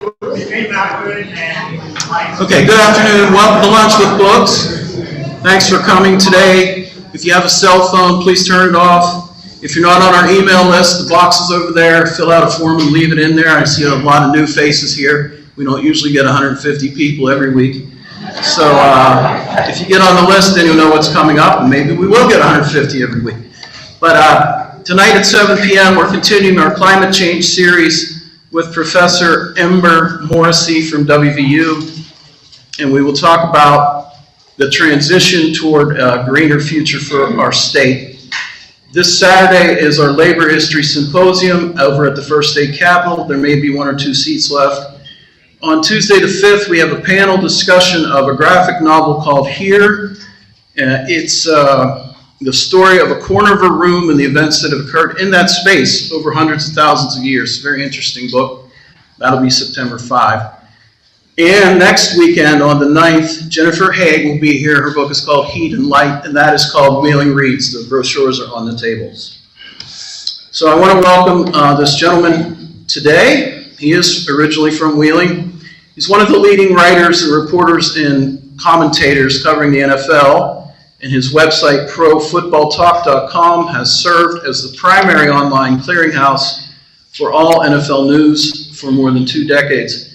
Okay, good afternoon. Welcome to Lunch with Books. Thanks for coming today. If you have a cell phone, please turn it off. If you're not on our email list, the box is over there. Fill out a form and leave it in there. I see a lot of new faces here. We don't usually get 150 people every week. So if you get on the list, then you'll know what's coming up, and maybe we will get 150 every week. But tonight at 7 p.m., we're continuing our climate change series with Professor Ember Morrissey from WVU, and we will talk about the transition toward a greener future for our state. This Saturday is our Labor History Symposium over at the First State Capitol. There may be 1 or 2 seats left. On Tuesday the 5th, we have a panel discussion of a graphic novel called Here. It's the story of a corner of a room and the events that have occurred in that space over hundreds of thousands of years. Very interesting book. That'll be September 5. And next weekend on the 9th, Jennifer Haig will be here. Her book is called Heat and Light, and that is called Wheeling Reads. The brochures are on the tables. So I want to welcome this gentleman today. He is originally from Wheeling. He's one of the leading writers and reporters and commentators covering the NFL. And his website, ProFootballTalk.com, has served as the primary online clearinghouse for all NFL news for more than 2 decades.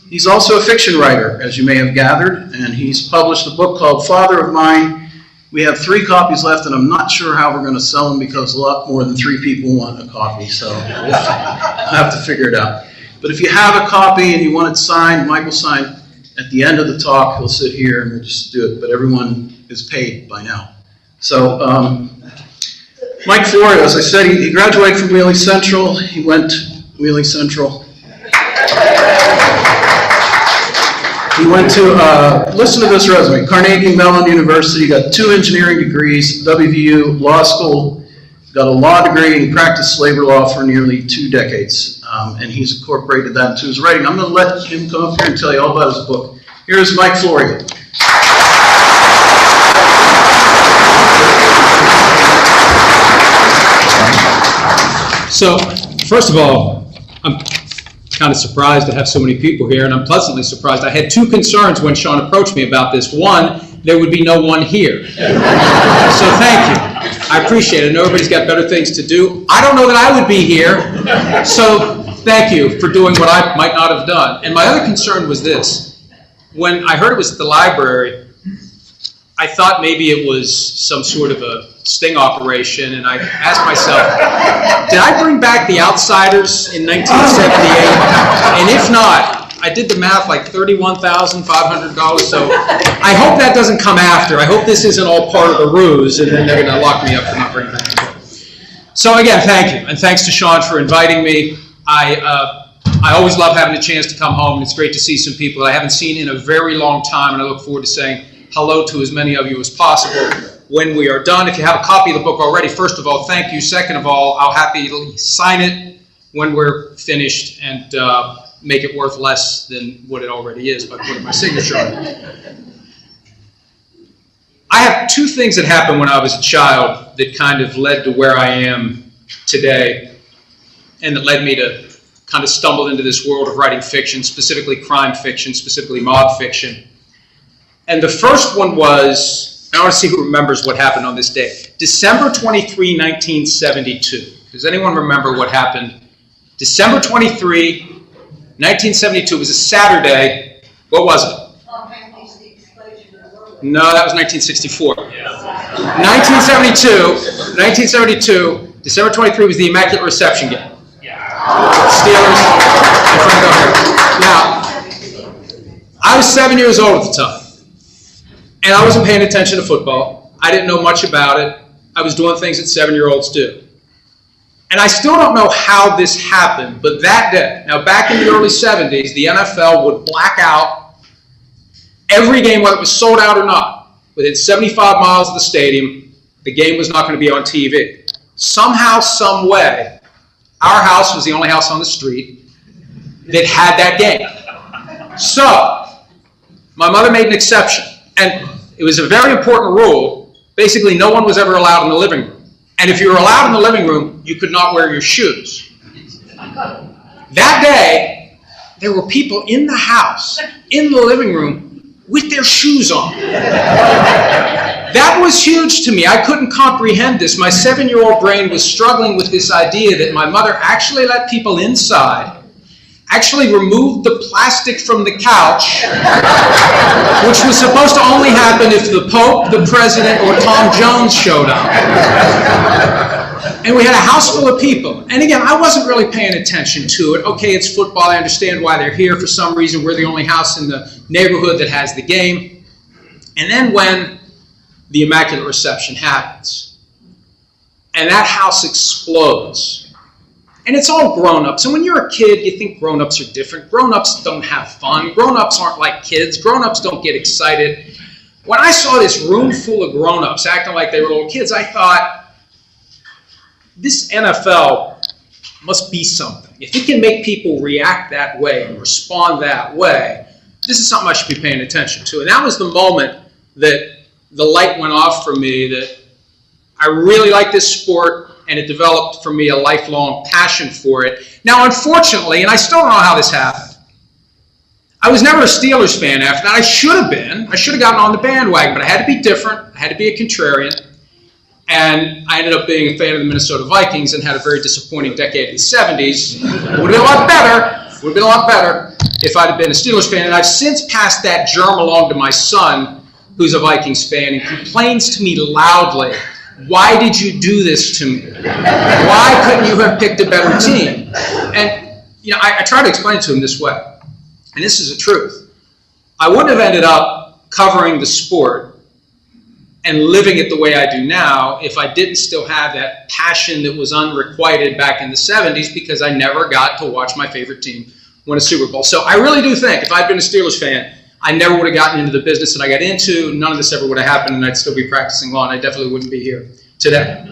He's also a fiction writer, as you may have gathered, and he's published a book called Father of Mine. We have 3 copies left, and I'm not sure how we're going to sell them because a lot more than 3 people want a copy, so we'll have to figure it out. But if you have a copy and you want it signed, Mike will sign at the end of the talk. He'll sit here and we'll just do it, but everyone is paid by now. So Mike Florio, as I said, he graduated from Wheeling Central. He went Wheeling Central. He went to, listen to this resume, Carnegie Mellon University, got 2 engineering degrees, WVU Law School, got a law degree and practiced labor law for nearly 2 decades. And he's incorporated that into his writing. I'm going to let him come up here and tell you all about his book. Here's Mike Florio. So, first of all, I'm kind of surprised to have so many people here, and I'm pleasantly surprised. I had 2 concerns when Sean approached me about this. One, there would be no one here. So thank you. I appreciate it. I know everybody's got better things to do. I don't know that I would be here, so thank you for doing what I might not have done. And my other concern was this. When I heard it was at the library, I thought maybe it was some sort of a sting operation, and I asked myself, did I bring back The Outsiders in 1978? And if not, I did the math, like $31,500, so I hope that doesn't come after. I hope this isn't all part of the ruse, and then they're going to lock me up for not bringing back the book. So again, thank you, and thanks to Sean for inviting me. I always love having a chance to come home, and it's great to see some people that I haven't seen in a very long time, and I look forward to saying hello to as many of you as possible when we are done. If you have a copy of the book already, first of all, thank you. Second of all, I'll happily sign it when we're finished and make it worth less than what it already is by putting my signature on it. I have 2 things that happened when I was a child that kind of led to where I am today, and that led me to kind of stumble into this world of writing fiction, specifically crime fiction, specifically mob fiction. And the first one was, I want to see who remembers what happened on this day. December 23, 1972. Does anyone remember what happened? December 23, 1972 was a Saturday. What was it? No, that was 1964. 1972, December 23 was the Immaculate Reception game. Steelers and Frank O'Hara. Now, I was 7 years old at the time, and I wasn't paying attention to football. I didn't know much about it. I was doing things that 7-year-olds do. And I still don't know how this happened, but that day, now back in the early 70s, the NFL would black out every game, whether it was sold out or not. Within 75 miles of the stadium, the game was not going to be on TV. Somehow, some way, our house was the only house on the street that had that game. So, my mother made an exception, and it was a very important rule. Basically, no one was ever allowed in the living room. And if you were allowed in the living room, you could not wear your shoes. That day, there were people in the house, in the living room, with their shoes on. That was huge to me. I couldn't comprehend this. My 7-year-old brain was struggling with this idea that my mother actually let people inside, actually removed the plastic from the couch, which was supposed to only happen if the Pope, the President, or Tom Jones showed up. And we had a house full of people. And again, I wasn't really paying attention to it. Okay, it's football. I understand why they're here. For some reason, we're the only house in the neighborhood that has the game. And then when the Immaculate Reception happens, and that house explodes, and it's all grown-ups. And when you're a kid, you think grown-ups are different. Grown-ups don't have fun. Grown-ups aren't like kids. Grown-ups don't get excited. When I saw this room full of grown-ups acting like they were little kids, I thought, this NFL must be something. If it can make people react that way and respond that way, this is something I should be paying attention to. And that was the moment that the light went off for me, that I really like this sport, and it developed for me a lifelong passion for it. Now, unfortunately, and I still don't know how this happened, I was never a Steelers fan after that. I should have been. I should have gotten on the bandwagon, but I had to be different. I had to be a contrarian. And I ended up being a fan of the Minnesota Vikings and had a very disappointing decade in the 70s. It would have been a lot better. Would have been a lot better if I'd have been a Steelers fan. And I've since passed that germ along to my son, who's a Vikings fan, and complains to me loudly, "Why did you do this to me? Why couldn't you have picked a better team?" And I try to explain it to him this way, and this is the truth. I wouldn't have ended up covering the sport and living it the way I do now if I didn't still have that passion that was unrequited back in the 70s, because I never got to watch my favorite team win a Super Bowl. So I really do think if I'd been a Steelers fan, I never would have gotten into the business that I got into. None of this ever would have happened, and I'd still be practicing law, and I definitely wouldn't be here today.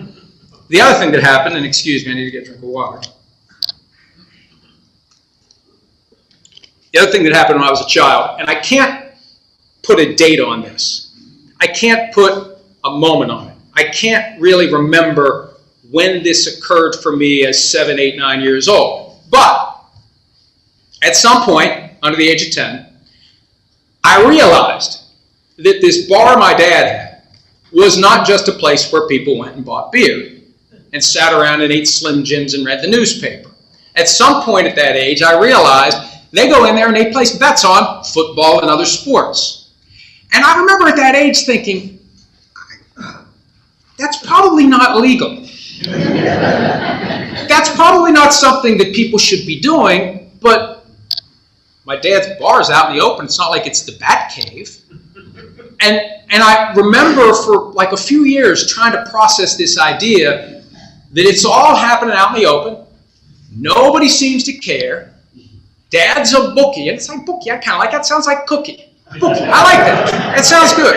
The other thing that happened, and excuse me, I need to get a drink of water. The other thing that happened when I was a child, and I can't put a date on this. I can't put a moment on it. I can't really remember when this occurred for me as 7, 8, 9 years old. But at some point, under the age of 10, I realized that this bar my dad had was not just a place where people went and bought beer and sat around and ate Slim Jims and read the newspaper. At some point at that age, I realized they go in there and they place bets on football and other sports. And I remember at that age thinking, that's probably not legal. That's probably not something that people should be doing, but my dad's bar is out in the open. It's not like it's the Bat Cave. And I remember for like a few years trying to process this idea that it's all happening out in the open. Nobody seems to care. Dad's a bookie. And it's like, bookie, I kind of like that. Sounds like cookie. Bookie. I like that. It sounds good.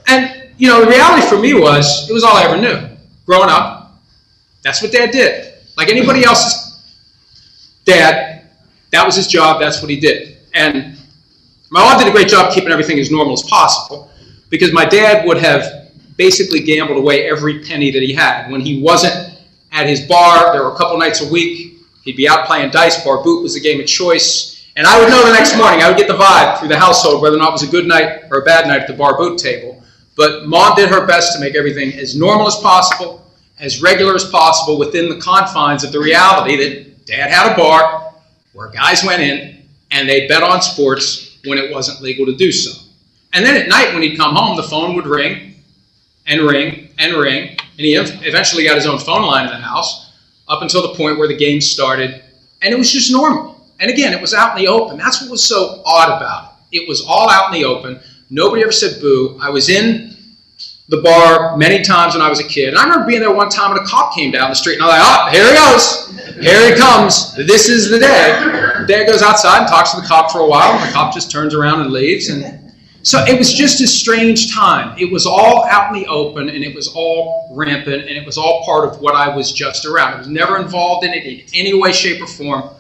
And, the reality for me was, it was all I ever knew. Growing up, that's what Dad did. Like anybody else's dad, that was his job, that's what he did. And my mom did a great job keeping everything as normal as possible, because my dad would have basically gambled away every penny that he had. When he wasn't at his bar, there were a couple nights a week, he'd be out playing dice. Bar boot was the game of choice. And I would know the next morning, I would get the vibe through the household, whether or not it was a good night or a bad night at the bar boot table. But Mom did her best to make everything as normal as possible, as regular as possible, within the confines of the reality that Dad had a bar where guys went in and they bet on sports when it wasn't legal to do so. And then at night when he'd come home, the phone would ring and ring and ring, and he eventually got his own phone line in the house up until the point where the game started, and it was just normal. And again, it was out in the open. That's what was so odd about it. It was all out in the open. Nobody ever said boo. I was in the bar many times when I was a kid. And I remember being there one time and a cop came down the street, and I was like, oh, here he goes. Here he comes. This is the day. Dad goes outside and talks to the cop for a while, and the cop just turns around and leaves. And so it was just a strange time. It was all out in the open, and it was all rampant, and it was all part of what I was just around. I was never involved in it in any way, shape, or form.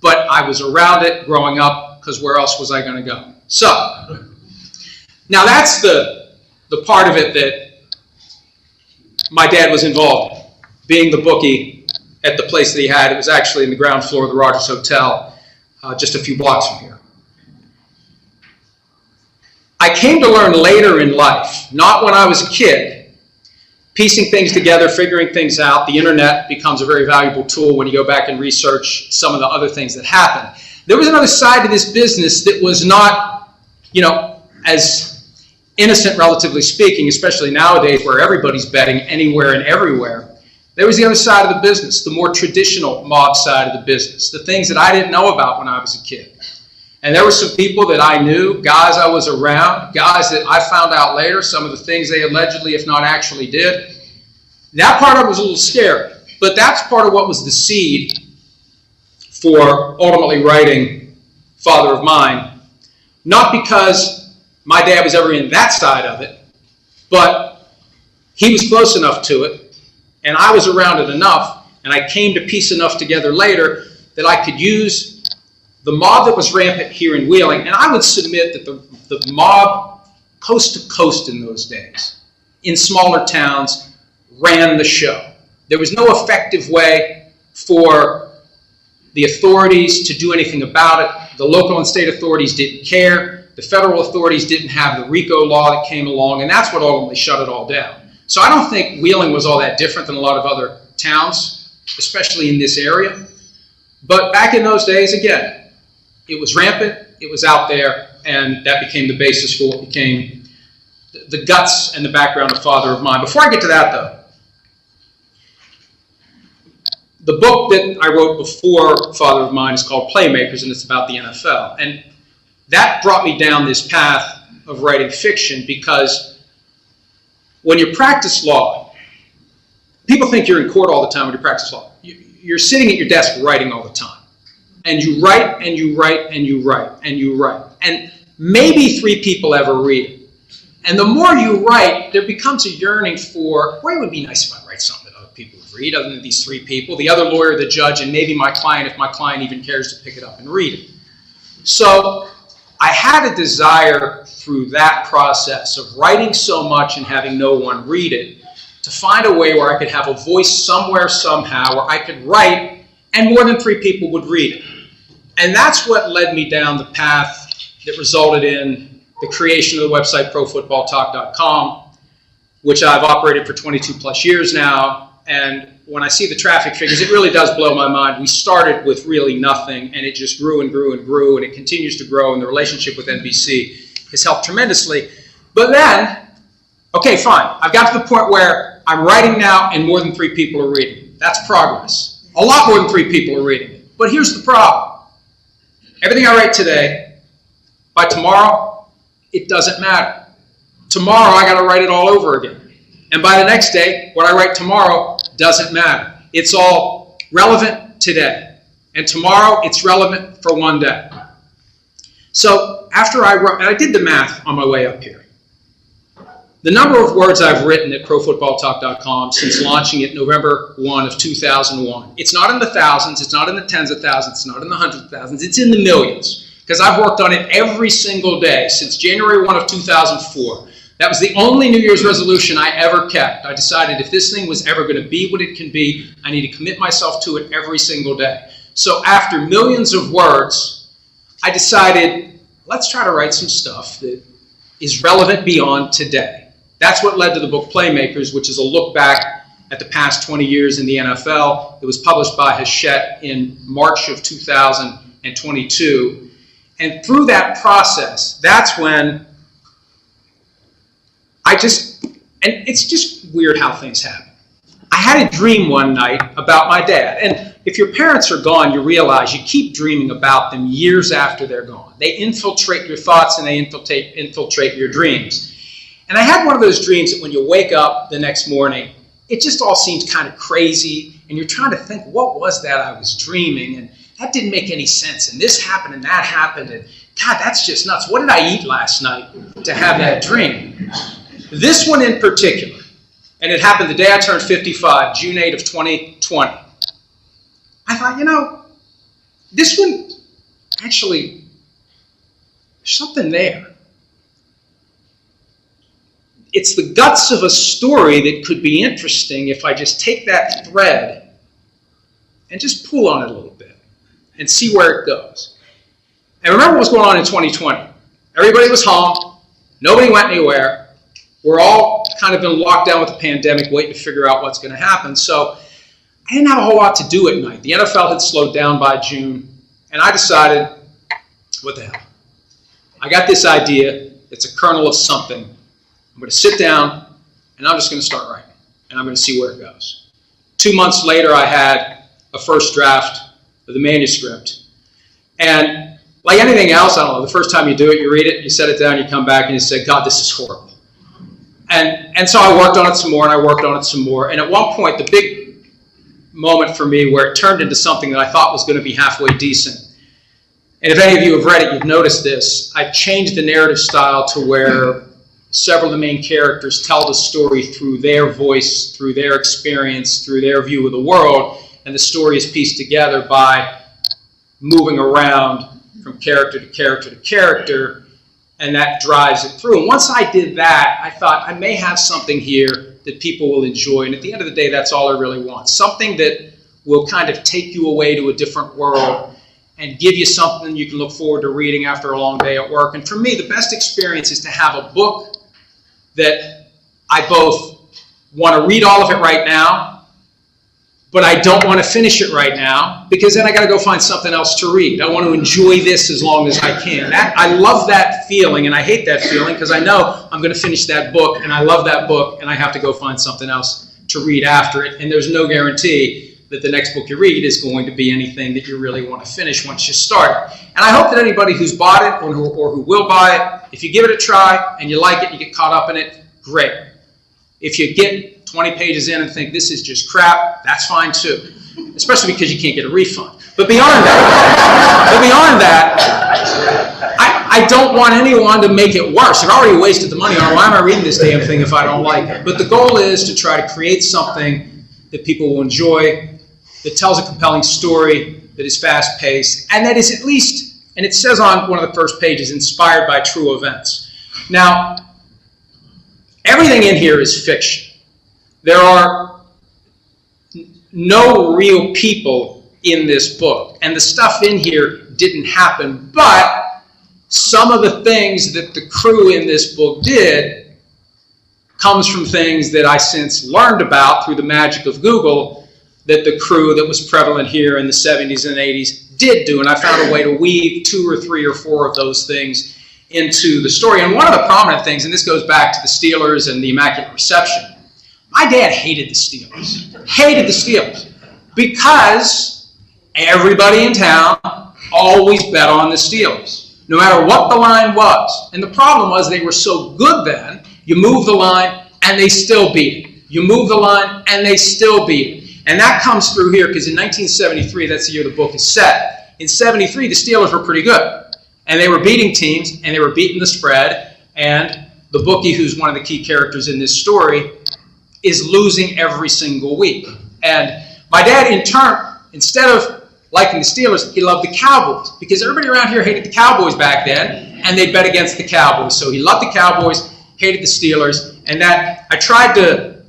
But I was around it growing up, because where else was I going to go? So, now that's the part of it that my dad was involved in, being the bookie at the place that he had. It was actually in the ground floor of the Rogers Hotel just a few blocks from here. I came to learn later in life, not when I was a kid, piecing things together, figuring things out. The internet becomes a very valuable tool when you go back and research some of the other things that happened. There was another side to this business that was not, as innocent, relatively speaking, especially nowadays where everybody's betting anywhere and everywhere. There was the other side of the business, the more traditional mob side of the business, the things that I didn't know about when I was a kid. And there were some people that I knew, guys I was around, guys that I found out later, some of the things they allegedly, if not actually did. That part of it was a little scary, but that's part of what was the seed for ultimately writing Father of Mine. Not because my dad was ever in that side of it, but he was close enough to it, and I was around it enough, and I came to piece enough together later that I could use the mob that was rampant here in Wheeling, and I would submit that the mob coast to coast in those days, in smaller towns, ran the show. There was no effective way for the authorities to do anything about it. The local and state authorities didn't care. The federal authorities didn't have the RICO law that came along, and that's what ultimately shut it all down. So I don't think Wheeling was all that different than a lot of other towns, especially in this area. But back in those days, again, it was rampant, it was out there, and that became the basis for what became the guts and the background of Father of Mine. Before I get to that, though, the book that I wrote before Father of Mine is called Playmakers, and it's about the NFL. And that brought me down this path of writing fiction because when you practice law, people think you're in court all the time when you practice law. You're sitting at your desk writing all the time. And you write, and you write, and you write, and you write. And maybe 3 people ever read it. And the more you write, there becomes a yearning for, well, it would be nice if I write something that other people would read, other than these 3 people, the other lawyer, the judge, and maybe my client, if my client even cares to pick it up and read it. So I had a desire through that process of writing so much and having no one read it to find a way where I could have a voice somewhere, somehow, where I could write and more than 3 people would read it. And that's what led me down the path that resulted in the creation of the website profootballtalk.com, which I've operated for 22 plus years now. And when I see the traffic figures, it really does blow my mind. We started with really nothing, and it just grew and grew and grew, and it continues to grow, and the relationship with NBC has helped tremendously. But then, okay, fine. I've got to the point where I'm writing now and more than 3 people are reading. That's progress. A lot more than 3 people are reading it. But here's the problem. Everything I write today, by tomorrow, it doesn't matter. Tomorrow, I got to write it all over again. And by the next day, what I write tomorrow doesn't matter. It's all relevant today. And tomorrow, it's relevant for one day. So after I wrote, and I did the math on my way up here. The number of words I've written at profootballtalk.com since launching it November 1 of 2001. It's not in the thousands, it's not in the tens of thousands, it's not in the hundreds of thousands, it's in the millions. Because I've worked on it every single day since January 1 of 2004. That was the only New Year's resolution I ever kept. I decided if this thing was ever going to be what it can be, I need to commit myself to it every single day. So after millions of words, I decided, let's try to write some stuff that is relevant beyond today. That's what led to the book Playmakers, which is a look back at the past 20 years in the NFL. It was published by Hachette in March of 2022. And through that process, that's when and it's just weird how things happen. I had a dream one night about my dad. And if your parents are gone, you realize you keep dreaming about them years after they're gone. They infiltrate your thoughts and they infiltrate your dreams. And I had one of those dreams that when you wake up the next morning, it just all seems kind of crazy, and you're trying to think, what was that I was dreaming? And that didn't make any sense, and this happened, and that happened, and God, that's just nuts. What did I eat last night to have that dream? This one in particular, and it happened the day I turned 55, June 8 of 2020. I thought, this one, actually, there's something there. It's the guts of a story that could be interesting if I just take that thread and just pull on it a little bit and see where it goes. And remember what was going on in 2020. Everybody was home. Nobody went anywhere. We're all kind of in lockdown with the pandemic, waiting to figure out what's going to happen. So I didn't have a whole lot to do at night. The NFL had slowed down by June, and I decided, what the hell? I got this idea. It's a kernel of something. I'm going to sit down, and I'm just going to start writing, and I'm going to see where it goes. 2 months later, I had a first draft of the manuscript. And like anything else, I don't know, the first time you do it, you read it, you set it down, you come back, and you say, God, this is horrible. And so I worked on it some more, and I worked on it some more. And at one point, the big moment for me where it turned into something that I thought was going to be halfway decent. And if any of you have read it, you've noticed this. I've changed the narrative style to where several of the main characters tell the story through their voice, through their experience, through their view of the world, and the story is pieced together by moving around from character to character to character, and that drives it through. And once I did that, I thought I may have something here that people will enjoy, and at the end of the day, that's all I really want. Something that will kind of take you away to a different world and give you something you can look forward to reading after a long day at work. And for me, the best experience is to have a book that I both want to read all of it right now, but I don't want to finish it right now, because then I got to go find something else to read. I want to enjoy this as long as I can. I love that feeling, and I hate that feeling, because I know I'm going to finish that book, and I love that book, and I have to go find something else to read after it, and there's no guarantee that the next book you read is going to be anything that you really want to finish once you start it. And I hope that anybody who's bought it or who will buy it, if you give it a try and you like it, you get caught up in it, great. If you get 20 pages in and think this is just crap, that's fine too, especially because you can't get a refund. But beyond that, I don't want anyone to make it worse. I've already wasted the money on it. Why am I reading this damn thing if I don't like it? But the goal is to try to create something that people will enjoy, that tells a compelling story, that is fast-paced, and that is at least, and it says on one of the first pages, inspired by true events. Now, everything in here is fiction. There are no real people in this book, and the stuff in here didn't happen, but some of the things that the crew in this book did comes from things that I since learned about through the magic of Google that the crew that was prevalent here in the 70s and 80s did do, and I found a way to weave 2 or 3 or 4 of those things into the story. And one of the prominent things, and this goes back to the Steelers and the Immaculate Reception, my dad hated the Steelers, because everybody in town always bet on the Steelers, no matter what the line was. And the problem was they were so good then, you move the line and they still beat it. You move the line and they still beat it. And that comes through here because in 1973, that's the year the book is set. In 73, the Steelers were pretty good. And they were beating teams and they were beating the spread. And the bookie, who's one of the key characters in this story, is losing every single week. And my dad, in turn, instead of liking the Steelers, he loved the Cowboys, because everybody around here hated the Cowboys back then, and they bet against the Cowboys. So he loved the Cowboys, hated the Steelers, and that I tried to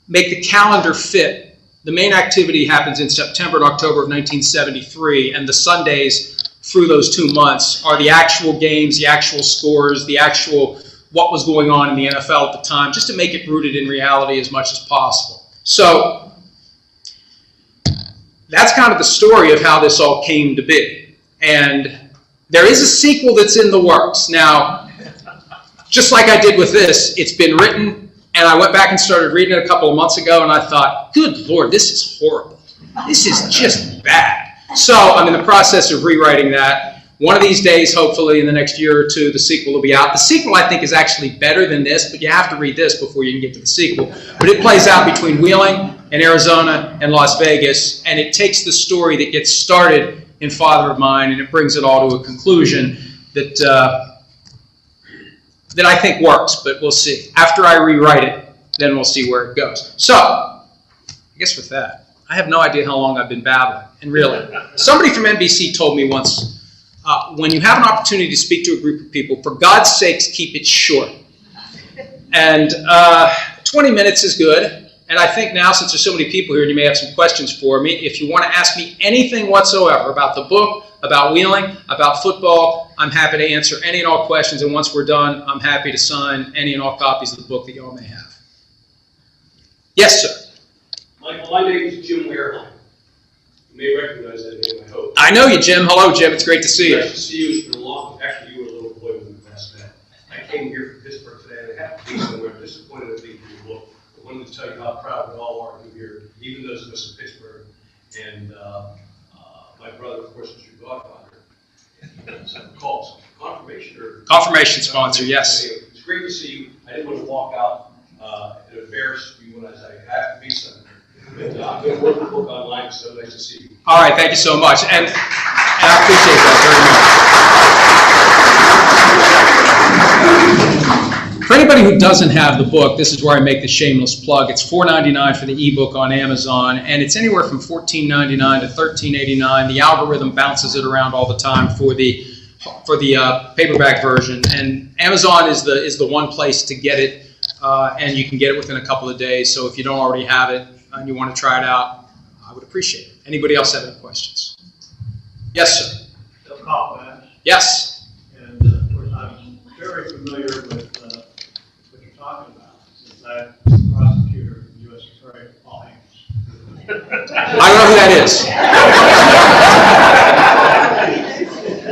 make the calendar fit. The main activity happens in September and October of 1973, and the Sundays through those 2 months are the actual games, the actual scores, the actual what was going on in the NFL at the time, just to make it rooted in reality as much as possible. So that's kind of the story of how this all came to be. And there is a sequel that's in the works. Now, just like I did with this, it's been written, and I went back and started reading it a couple of months ago, and I thought, good Lord, this is horrible. This is just bad. So I'm in the process of rewriting that. One of these days, hopefully in the next year or two, the sequel will be out. The sequel, I think, is actually better than this, but you have to read this before you can get to the sequel. But it plays out between Wheeling and Arizona and Las Vegas, and it takes the story that gets started in Father of Mine, and it brings it all to a conclusion that that I think works, but we'll see. After I rewrite it, then we'll see where it goes. So, I guess with that, I have no idea how long I've been babbling. And really, somebody from NBC told me once, when you have an opportunity to speak to a group of people, for God's sakes, keep it short. And 20 minutes is good. And I think now, since there's so many people here, and you may have some questions for me, if you want to ask me anything whatsoever about the book, about Wheeling, about football, I'm happy to answer any and all questions, and once we're done, I'm happy to sign any and all copies of the book that y'all may have. Yes, sir. Michael, my name is Jim Wareheim. You may recognize that name, I hope. I know you, Jim. Hello, Jim. It's great to see you. Nice to see you. It's been a long, actually, you were a little boy when we last met. I came here from Pittsburgh today, and I have to be somewhere disappointed at being in your book. I wanted to tell you how proud we all are to be here, even those of us in Pittsburgh. And my brother, of course, is your godfather. Calls. Confirmation sponsor, yes. It's great to see you. I didn't want to walk out and embarrass you when I say I have to be something. But I'm going to work the book online, so nice to see you. All right, thank you so much. And I appreciate that very much. For anybody who doesn't have the book, this is where I make the shameless plug. It's $4.99 for the ebook on Amazon, and it's anywhere from $14.99 to $13.89. The algorithm bounces it around all the time for the paperback version, and Amazon is the one place to get it, and you can get it within a couple of days. So if you don't already have it and you want to try it out, I would appreciate it. Anybody else have any questions? Yes, sir. Bill Kaufman. Yes. And of course, I'm very familiar with what you're talking about, since I'm a prosecutor in the U.S. Attorney Paul Haynes. I don't know who that is.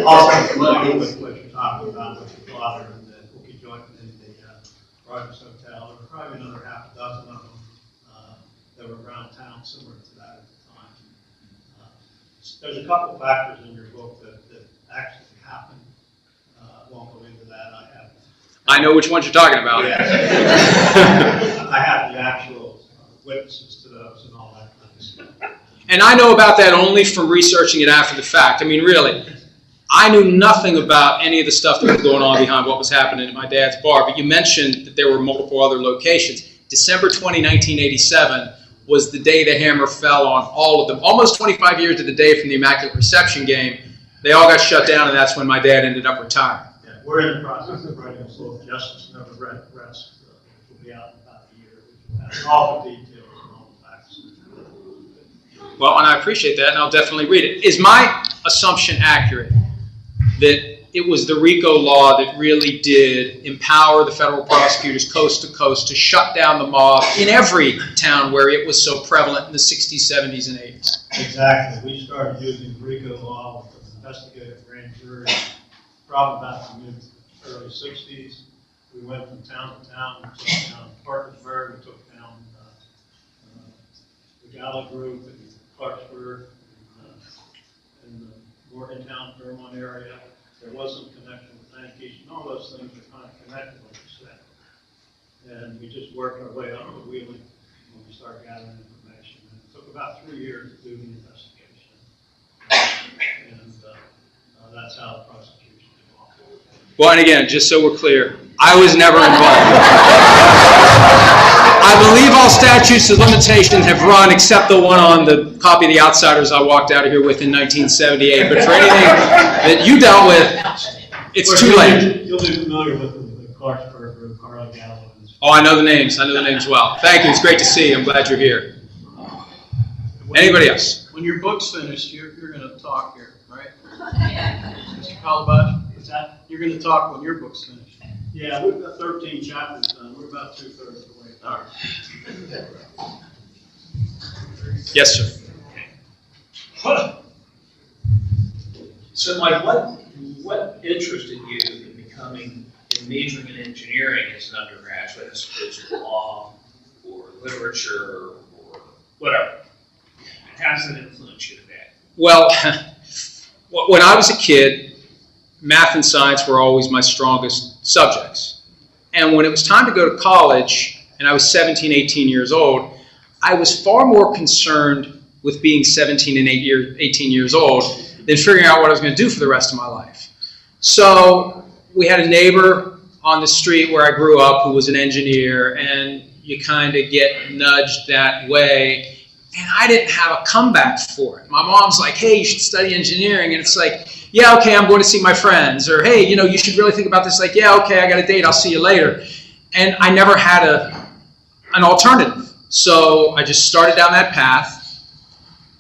Also familiar with what you're talking about with your father and the bookie joint in the Rogers Hotel. There were probably another half a dozen of them that were around town similar to that at the time. There's a couple factors in your book that actually happened. I won't go into that. I know which ones you're talking about. Yeah. I have the actual witnesses to those and all that kind of stuff. And I know about that only from researching it after the fact. I mean, really, I knew nothing about any of the stuff that was going on behind what was happening at my dad's bar, but you mentioned that there were multiple other locations. December 20, 1987 was the day the hammer fell on all of them. Almost 25 years to the day from the Immaculate Reception game, they all got shut down, and that's when my dad ended up retiring. Yeah, we're in the process of writing a slow justice, never rest, which will be out in about a year, which will have all the details and all the facts. Well, and I appreciate that, and I'll definitely read it. Is my assumption accurate that it was the RICO law that really did empower the federal prosecutors coast to coast to shut down the mob in every town where it was so prevalent in the 60s, 70s, and 80s? Exactly. We started using RICO law with the investigative grand jury probably about the mid-early 60s. We went from town to town. We took down Parkersburg, we took down the Gala Group in Clarksburg, in the Morgantown, Vermont area. There wasn't a connection with Ankeesh, and all those things are kind of connected, like you said. And we just worked our way up to Wheeling when we started gathering information. And it took about 3 years to do the investigation. And that's how the prosecution evolved. Well, and again, just so we're clear, I was never involved. I believe all statutes of limitation have run except the one on the copy of The Outsiders I walked out of here with in 1978. But for anything that you dealt with, it's too late. You'll be familiar with the Clarksburg Group, Carla Gallo. Oh, I know the names. I know the names well. Thank you. It's great to see you. I'm glad you're here. Anybody else? When your book's finished, you're going to talk here, right? Mr. Calabash, is that you're going to talk when your book's finished? Yeah, we've got 13 chapters done. We're about 2/3 of the way. All right. Yes, sir. So, Mike, what interested you in majoring in engineering as an undergraduate, as opposed to law or literature or whatever? How does that influence you today? Well, when I was a kid, math and science were always my strongest subjects. And when it was time to go to college, and I was 17, 18 years old, I was far more concerned with being 17 and 18 years old than figuring out what I was going to do for the rest of my life. So we had a neighbor on the street where I grew up who was an engineer, and you kind of get nudged that way. And I didn't have a comeback for it. My mom's like, hey, you should study engineering. And it's like, yeah, okay, I'm going to see my friends. Or, hey, you should really think about this. Like, yeah, okay, I got a date. I'll see you later. And I never had an alternative. So I just started down that path,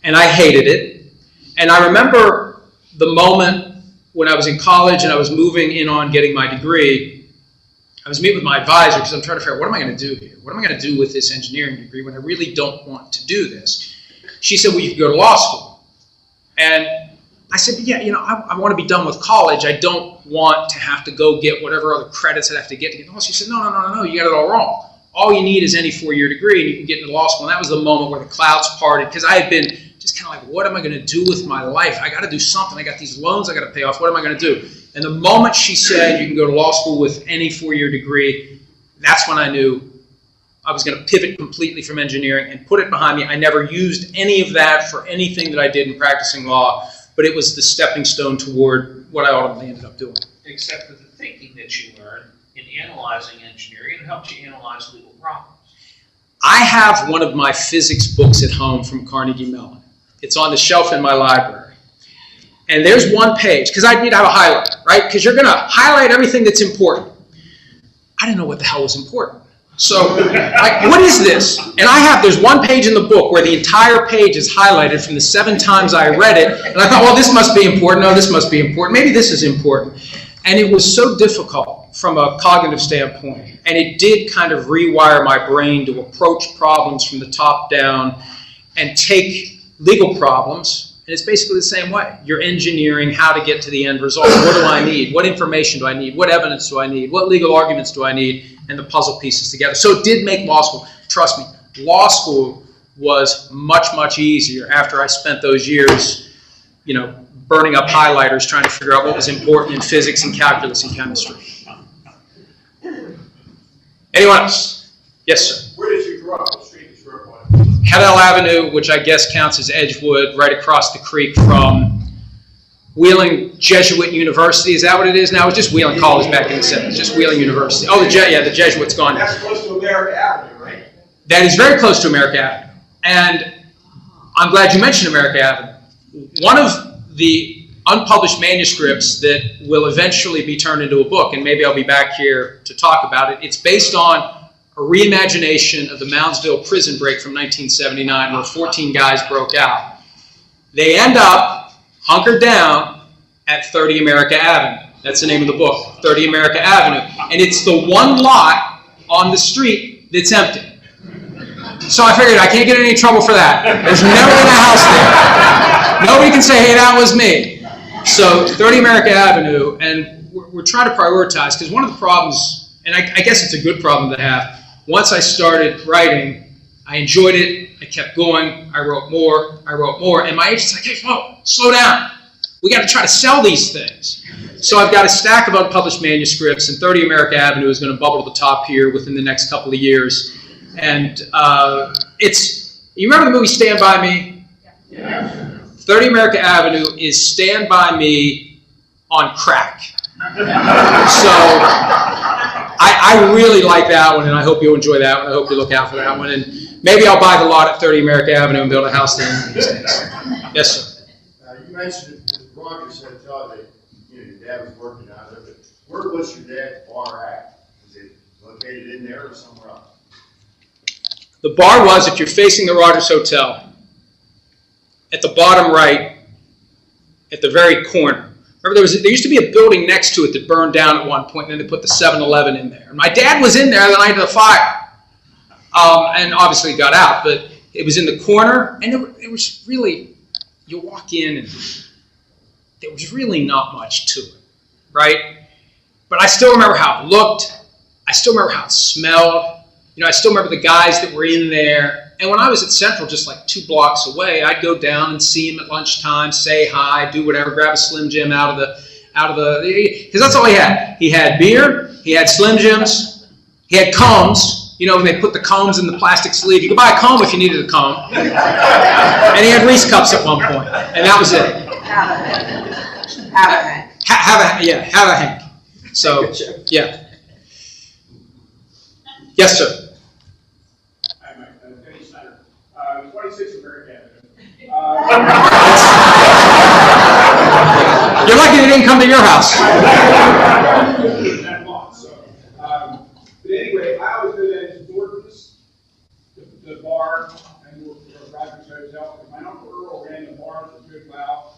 and I hated it. And I remember the moment when I was in college and I was moving in on getting my degree, I was meeting with my advisor because I'm trying to figure out, what am I going to do here? What am I going to do with this engineering degree when I really don't want to do this? She said, well, you could go to law school. And I said, yeah, I want to be done with college. I don't want to have to go get whatever other credits I'd have to get law. She said, no, you got it all wrong. All you need is any 4-year degree and you can get into law school. And that was the moment where the clouds parted, because I had been just kind of like, what am I going to do with my life? I got to do something. I got these loans I got to pay off. What am I going to do? And the moment she said you can go to law school with any 4-year degree, that's when I knew I was going to pivot completely from engineering and put it behind me. I never used any of that for anything that I did in practicing law, but it was the stepping stone toward what I ultimately ended up doing. Except for the thinking that you learned in analyzing engineering, it helped you analyze legal problems. I have one of my physics books at home from Carnegie Mellon. It's on the shelf in my library. And there's one page, because I need to have a highlighter, right? Because you're going to highlight everything that's important. I didn't know what the hell was important. So, like, what is this? And there's one page in the book where the entire page is highlighted from the 7 times I read it, and I thought, well, this must be important. No, this must be important. Maybe this is important. And it was so difficult from a cognitive standpoint, and it did kind of rewire my brain to approach problems from the top down and take legal problems, and it's basically the same way. You're engineering how to get to the end result. What do I need? What information do I need? What evidence do I need? What legal arguments do I need? And the puzzle pieces together. So it did make law school. Trust me, law school was much, much easier after I spent those years, burning up highlighters trying to figure out what was important in physics and calculus and chemistry. Anyone else? Yes, sir. Where did you grow up? What street did you grow up on? Hedell Avenue, which I guess counts as Edgewood, right across the creek from Wheeling Jesuit University. Is that what it is now? It was just Wheeling College back in the 70s. Just Wheeling University. Oh, the Jesuit's gone. That's close to America Avenue, right? That is very close to America Avenue. And I'm glad you mentioned America Avenue. One of the unpublished manuscripts that will eventually be turned into a book, and maybe I'll be back here to talk about it, it's based on a reimagination of the Moundsville prison break from 1979 where 14 guys broke out. They end up hunkered down at 30 America Avenue. That's the name of the book, 30 America Avenue. And it's the one lot on the street that's empty. So I figured I can't get in any trouble for that. There's never been a house there. Nobody can say, hey, that was me. So 30 America Avenue, and we're trying to prioritize, because one of the problems, and I guess it's a good problem to have, once I started writing, I enjoyed it, I kept going, I wrote more, and my agent's like, hey, slow down. We got to try to sell these things. So I've got a stack of unpublished manuscripts, and 30 America Avenue is going to bubble to the top here within the next couple of years. And you remember the movie Stand By Me? Yeah. 30 America Avenue is Stand By Me on crack. So I really like that one, and I hope you'll enjoy that one. I hope you look out for that one. And maybe I'll buy the lot at 30 America Avenue and build a house there these days. Yes, sir. You mentioned that Rogers said that your dad was working out there, but where was your dad's bar at? Is it located in there or somewhere else? The bar was, if you're facing the Rogers Hotel, at the bottom right, at the very corner. Remember, there used to be a building next to it that burned down at one point, and then they put the 7-Eleven in there. And my dad was in there the night of the fire. And obviously got out, but it was in the corner, and it was really, you walk in, and there was really not much to it, right? But I still remember how it looked. I still remember how it smelled. I still remember the guys that were in there. And when I was at Central, just like 2 blocks away, I'd go down and see him at lunchtime, say hi, do whatever, grab a Slim Jim out of the, because that's all he had. He had beer, he had Slim Jims, he had combs. When they put the combs in the plastic sleeve. You could buy a comb if you needed a comb. And he had Reese cups at one point. And that was it. Have a Hank. So, yeah. Yes, sir. Hi, Mike. Denny Snyder. 26 America Avenue. You're lucky they didn't come to your house. That long, so. But anyway, I always knew that as Jordan's, the bar, and Rogers Hotel. My Uncle Earl ran the bar at Good Wow.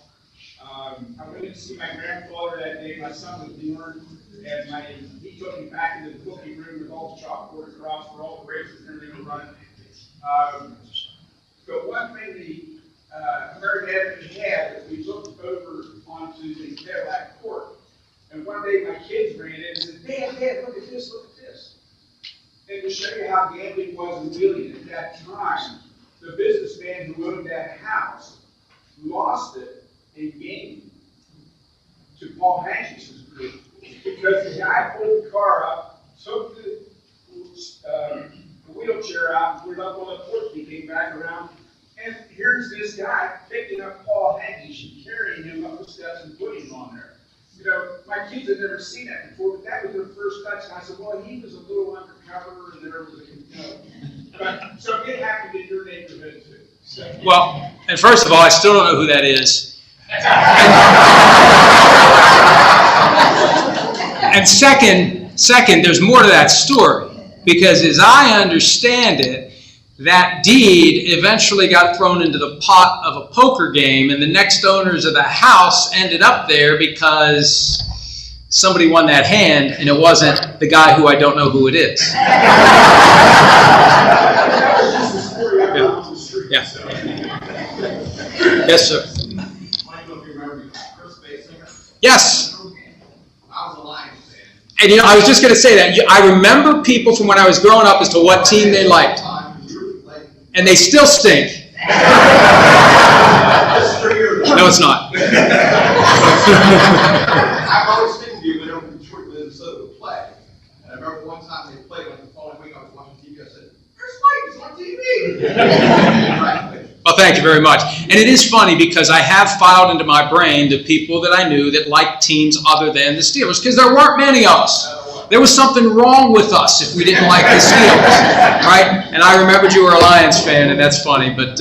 I went went to see my grandfather that day. My son was born, and he took me back into the bookie room with all the chalkboard across for all the races and everything were running. But one thing the American Avid had is we looked over onto the Cadillac court, and one day my kids ran in and said, Dad, look at this, look at this. And to show you how gambling was in Wheeling at that time, the businessman who owned that house lost it in game to Paul Hankey's group because the guy pulled the car up, took the wheelchair out, put it up on the porch, he came back around, and here's this guy picking up Paul Hankey and carrying him up the steps and putting him on there. You know, my kids had never seen that before, but that was their first touch, and I said, well, he was a little undercover, and there was a, but, so it happened in your neighborhood too. So. Well, and first of all, I still don't know who that is. And second, there's more to that story. Because as I understand it, that deed eventually got thrown into the pot of a poker game, and the next owners of the house ended up there because somebody won that hand, and it wasn't the guy who I don't know who it is. Yeah. Yes, sir. Yes. And you know, I was just going to say that. I remember people from when I was growing up as to what team they liked. And they still stink. No, it's not. I've always been to you whenever Detroit, Minnesota would play. And I remember one time they played, like the following week I was watching TV, I said, "There's Mike, it's on TV." Well, thank you very much. And it is funny because I have filed into my brain the people that I knew that liked teams other than the Steelers, because there weren't many of us. There was something wrong with us if we didn't like the Steelers, right? And I remembered you were a Lions fan, and that's funny, but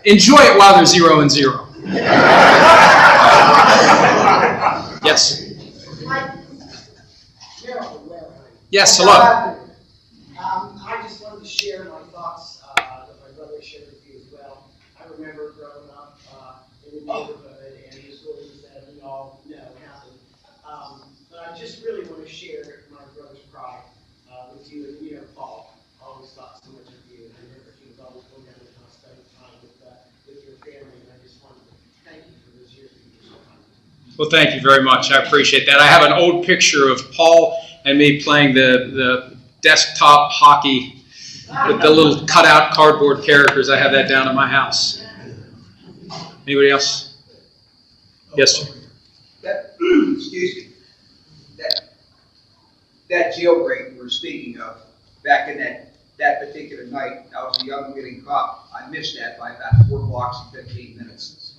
enjoy it while they're 0-0. Yes. Yes, hello. I just wanted to share my thoughts that my brother shared with you as well. I remember growing up in the neighborhood and the stories that we all know happened. But I just really want to share my brother's pride with you. And you know, Paul, I always thought so much of you. And I remember he was always going down and spending time with your family. And I just wanted to thank you for those years that you were so kind. Well, thank you very much. I appreciate that. I have an old picture of Paul and me playing the desktop hockey with the little cutout cardboard characters. I have that down at my house. Anybody else? Yes, sir. Excuse me. That jailbreak you were speaking of, back in that particular night, I was a young getting cop. I missed that by about 4 blocks and 15 minutes.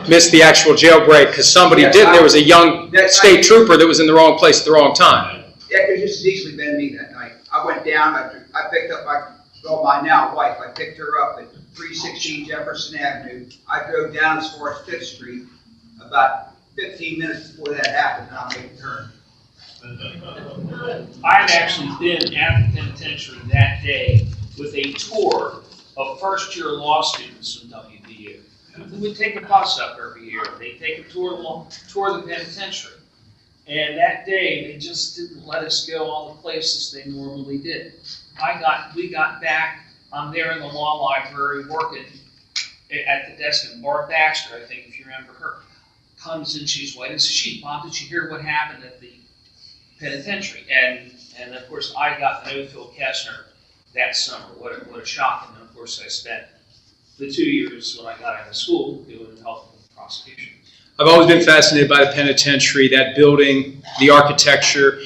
Missed the actual jailbreak because somebody did. There was a young state trooper that was in the wrong place at the wrong time. Yeah, it could just as easily been me that night. I went down, I picked up my now wife. I picked her up at 316 Jefferson Avenue. I drove down as far as 5th Street. About 15 minutes before that happened, and I made a turn. I had actually been at the penitentiary that day with a tour of first-year law students from WVU. We would take a bus up every year. They'd take a tour of the penitentiary. And that day, they just didn't let us go all the places they normally did. We got back, I'm there in the law library working at the desk, and Barb Baxter, I think if you remember her, comes in, she's white, and says, "Gee, Bob, did you hear what happened at the penitentiary?" And of course, I got to know Phil Kessner that summer. What a shock. And then, of course, I spent the 2 years when I got out of school doing health and prosecution. I've always been fascinated by the penitentiary, that building, the architecture,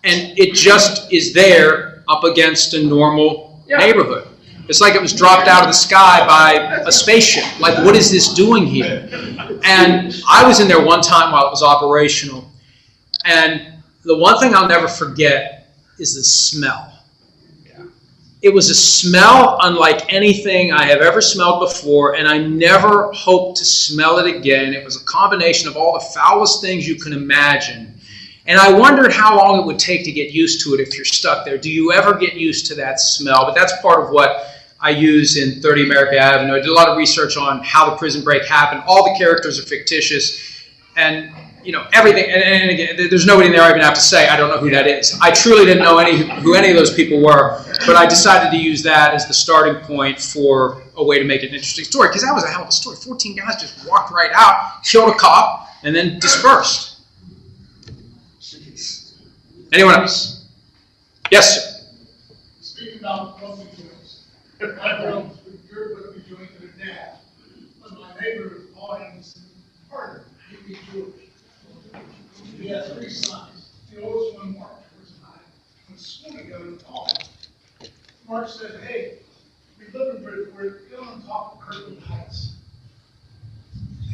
and it just is there up against a normal neighborhood. It's like it was dropped out of the sky by a spaceship. Like, what is this doing here? And I was in there one time while it was operational, and the one thing I'll never forget is the smell. It was a smell unlike anything I have ever smelled before, and I never hope to smell it again. It was a combination of all the foulest things you can imagine. And I wondered how long it would take to get used to it if you're stuck there. Do you ever get used to that smell? But that's part of what I use in 30 America Avenue. I did a lot of research on how the prison break happened. All the characters are fictitious, and everything. And again, there's nobody in there I even have to say I don't know who that is. I truly didn't know who any of those people were, but I decided to use that as the starting point for a way to make it an interesting story, because that was a hell of a story. 14 guys just walked right out, killed a cop, and then dispersed. Anyone else? Yes, sir. Speaking about bookie joints, I drove your bookie joint to the dad, but my neighbor called him and said, "Partner, he be Jewish." He has 3 sons. The oldest one, Mark, was 9. When school together, called him. Mark said, "Hey, we live in Bridgeport, go on top of Kirkland Heights.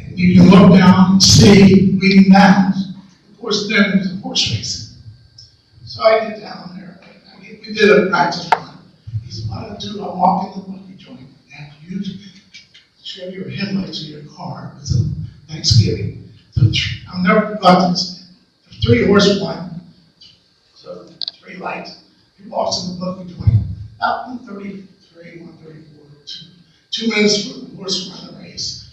And you can look down and see Reading Mountains. Of course, then there's a horse racing." So I get down there, we did a practice run. He said, "What I do, I walk in the bookie joint, and you show your headlights of your car. It's a Thanksgiving. So I'll never forget this. There's 3 horsemen, so 3 lights. He walks in the bookie joint, about 1:33, 1:34, 2 minutes for the horse run the race.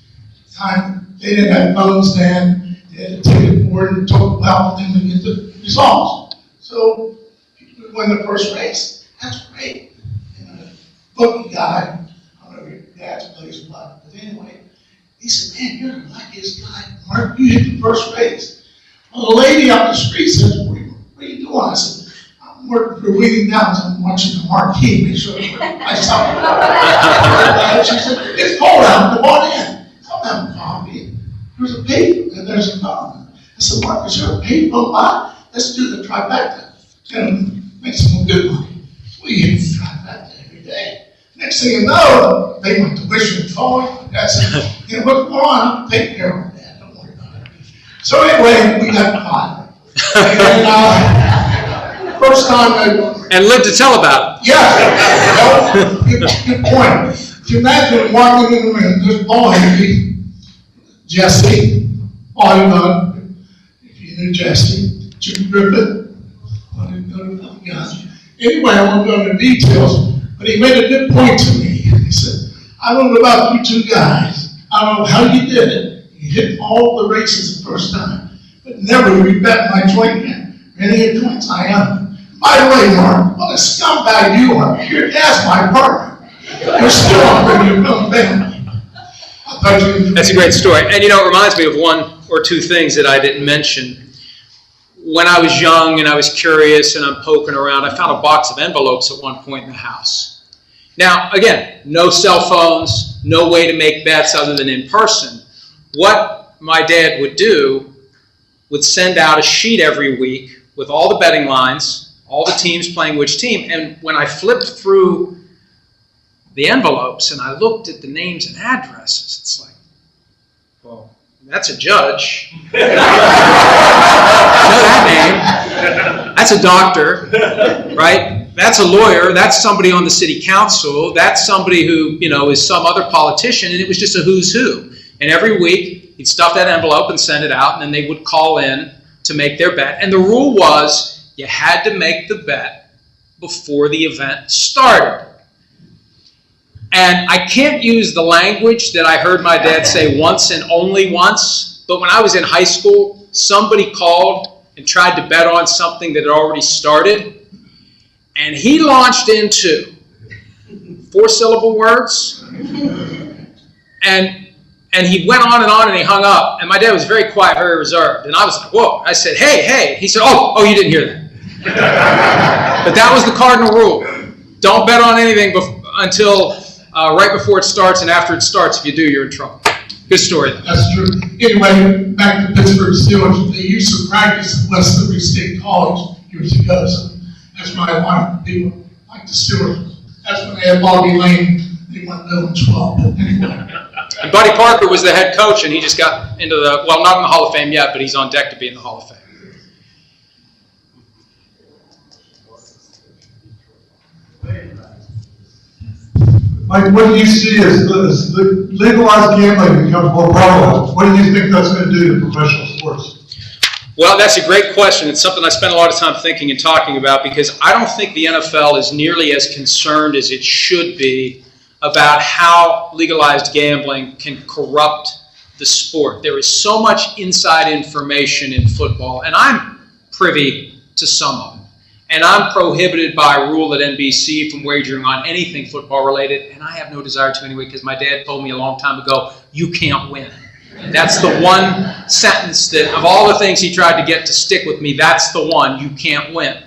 Time, they didn't have phones then, they had a ticket board and talk about them to get the results. So, we win the first race. That's great. And a bookie guy, I don't know if your dad's plays what, but anyway, he said, "Man, you're the luckiest guy, Mark. You hit the first race." Well, the lady up the street says, what are you doing?" I said, "I'm working for Reading Mountains. I'm watching the marquee, make sure I stop." She said, "It's cold out, come on in." "I'm having coffee. There's a paper and there's a phone." I said, "Mark, is there a paper on? Let's do the trifecta and make some good money." We hit the trifecta every day. Next thing you know, they went to tuition and phone. I said, "What's going on? I'll take care of that. Don't worry about it." So anyway, we got caught. And first time and live to tell about it. yeah, good point. You imagine walking in the room, this boy, Jesse, bodyguard, if you knew Jesse, Jim Griffith, I didn't know the guy. Anyway, I won't go into details, but he made a good point to me. He said, "I don't know about you 2 guys. I don't know how you did it. You hit all the races the first time, but never rebet my joint yet. Many of your joints I am. By the way, Mark, what a scumbag you are. Your dad's my partner. You're still on your own family." That's a great story. And it reminds me of 1 or 2 things that I didn't mention. When I was young and I was curious and I'm poking around, I found a box of envelopes at one point in the house. Now, again, no cell phones, no way to make bets other than in person. What my dad would do would send out a sheet every week with all the betting lines, all the teams playing which team, and when I flipped through the envelopes and I looked at the names and addresses, it's like, well, that's a judge. I know that name. That's a doctor, right? That's a lawyer. That's somebody on the city council. That's somebody who, is some other politician, and it was just a who's who. And every week, he'd stuff that envelope and send it out, and then they would call in to make their bet. And the rule was you had to make the bet before the event started. And I can't use the language that I heard my dad say once and only once, but when I was in high school, somebody called and tried to bet on something that had already started, and he launched into 4-syllable words, and he went on and he hung up, and my dad was very quiet, very reserved, and I was like, whoa. I said, hey. He said, oh, you didn't hear that. But that was the cardinal rule. Don't bet on anything until right before it starts, and after it starts, if you do, you're in trouble. Good story. That's true. Anyway, back to Pittsburgh Steelers. They used to practice at West Liberty State College years ago, so that's why I wanted to be like the Steelers. That's when they had Bobby Lane. They went 0-12. But anyway. And Buddy Parker was the head coach, and he just got into not in the Hall of Fame yet, but he's on deck to be in the Hall of Fame. Mike, what do you see as the legalized gambling becomes more prevalent? What do you think that's going to do to professional sports? Well, that's a great question. It's something I spend a lot of time thinking and talking about, because I don't think the NFL is nearly as concerned as it should be about how legalized gambling can corrupt the sport. There is so much inside information in football, and I'm privy to some of it. And I'm prohibited by rule at NBC from wagering on anything football related, and I have no desire to anyway, because my dad told me a long time ago, you can't win. That's the one sentence that, of all the things he tried to get to stick with me, that's the one, you can't win.